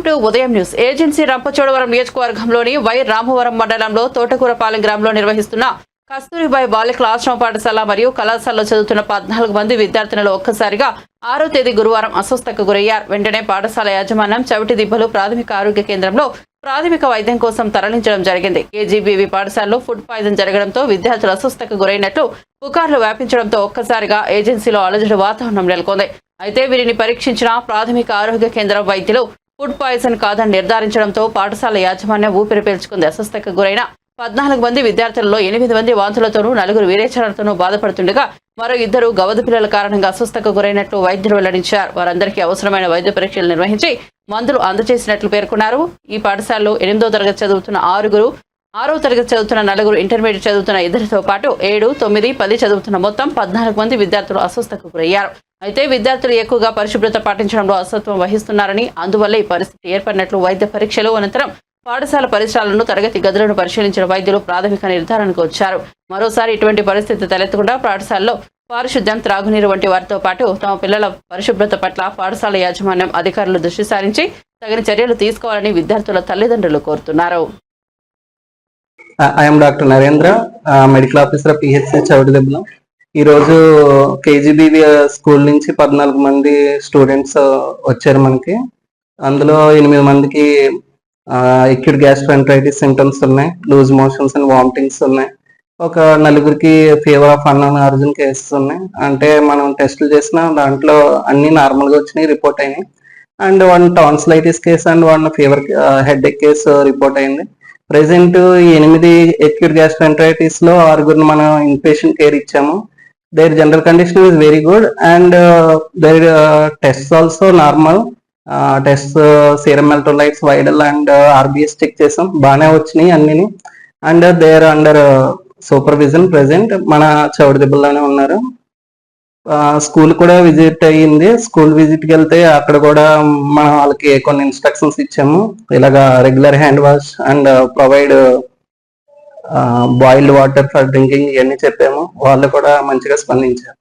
To ఉదయం news. Agency Rampachodavaram నియోజకవర్గంలోని why Ramavaram మండలంలో తోటకూరపాలెం గ్రామంలో నిర్వహిస్తున్న కస్తూరిబాయి బాలికల ఆశ్రమ పాఠశాల మరియు కళాశాలలో చదువుతున్న 14 మంది విద్యార్థినులు ఒక్కసారిగా 6వ తేదీ గురువారం అస్వస్థతకు గురయ్యారు. వెంటనే పాఠశాల యాజమాన్యం చవిటి దిబ్బలు ప్రాథమిక ఆరోగ్య కేంద్రంలో ప్రాథమిక వైద్యం కోసం తరలించడం జరిగింది. కేజీబీవీ పాఠశాలలో ఫుడ్ పాయిజన్ జరగడంతో విద్యార్థులు అస్వస్థతకు గురైనట్లు పుకార్లు వ్యాపించడంతో ఒక్కసారిగా ఏజెన్సీలో అలజడి వాతావరణం నెలకొంది. అయితే వీరిని పరీక్షించిన ప్రాథమిక ఆరోగ్య కేంద్రం వైద్యులు ఫుడ్ పాయిజన్ కాదని నిర్ధారించడంతో పాఠశాల యాజమాన్యం ఊపిరి పీల్చుకుంది. అస్వస్థతకు గురైన 14 మంది విద్యార్థులలో 8 మంది వాంతులతోనూ 4 విరేచనాలతోనూ బాధపడుతుండగా మరో 2 గవద పిల్లల కారణంగా అస్వస్థతకు గురైనట్లు వైద్యులు వెల్లడించారు. వారందరికీ అవసరమైన వైద్య పరీక్షలు నిర్వహించి మందులు అందజేసినట్లు పేర్కొన్నారు. ఈ పాఠశాలలో 8వ తరగతి చదువుతున్న 6, 6వ తరగతి చదువుతున్న 4, ఇంటర్మీడియట్ చదువుతున్న 2తో పాటు 7, 9, 10 చదువుతున్న మొత్తం 14 మంది విద్యార్థులు అస్వస్థతకు గురయ్యారు. అయితే విద్యార్థులు ఎక్కువగా పరిశుభ్రత పాటించడంలో అలసత్వం వహిస్తున్నారని, అందువల్ల ఈ పరిస్థితి ఏర్పడినట్లు వైద్య పరీక్షలు అనంతరం పాఠశాల పరిసరాలను, తరగతి గదులను పరిశీలించిన వైద్యులు ప్రాథమిక నిర్ధారణకు వచ్చారు. మరోసారి ఇటువంటి పరిస్థితి తలెత్తకుండా పాఠశాలలో పారిశుద్ధ్యం, త్రాగునీరు వంటి వారితో పాటు తమ పిల్లల పరిశుభ్రత పట్ల పాఠశాల యాజమాన్యం అధికారులు దృష్టి సారించి తగిన చర్యలు తీసుకోవాలని విద్యార్థుల తల్లిదండ్రులు కోరుతున్నారు. I'm doctor Narendra, medical officer PHC Chautidebbalam. ఈరోజు కేజీబీవీ స్కూల్ నుంచి 14 మంది స్టూడెంట్స్ వచ్చారు మనకి. అందులో 8 మందికి ఎక్యూట్ గ్యాస్ట్రోఎంటరైటిస్ సింటమ్స్ ఉన్నాయి, లూజ్ మోషన్స్ అండ్ వామిటింగ్స్ ఉన్నాయి. ఒక 4కి fever of unknown origin cases ఉన్నాయి. అంటే మనం టెస్టులు చేసిన దాంట్లో అన్ని నార్మల్గా వచ్చినాయి, రిపోర్ట్ అయినాయి. And 1 tonsillitis case and 1 fever head ఎక్ కేసు రిపోర్ట్ అయింది. ప్రెసెంట్ 8 ఎక్యూట్ గ్యాస్ట్రోఎంటరైటిస్ లో 6 మనం ఇన్పేషెంట్ కేర్ ఇచ్చాము. their general condition is very good and their tests also normal. Tests serum electrolytes, vital and RBS check చేసాం, బాగానే వచ్చినాయి అన్నిని. And they are under supervision present. మన చౌడిదెబ్బలోనే ఉన్నారు. స్కూల్ కూడా విజిట్ అయ్యింది. స్కూల్ విజిట్కి వెళ్తే అక్కడ కూడా మనం వాళ్ళకి కొన్ని ఇన్స్ట్రక్షన్స్ ఇచ్చాము. ఇలాగా regular hand wash and provide boiled water for drinking ఇవన్నీ చెప్పాము. వాళ్ళు కూడా మంచిగా స్పందించారు.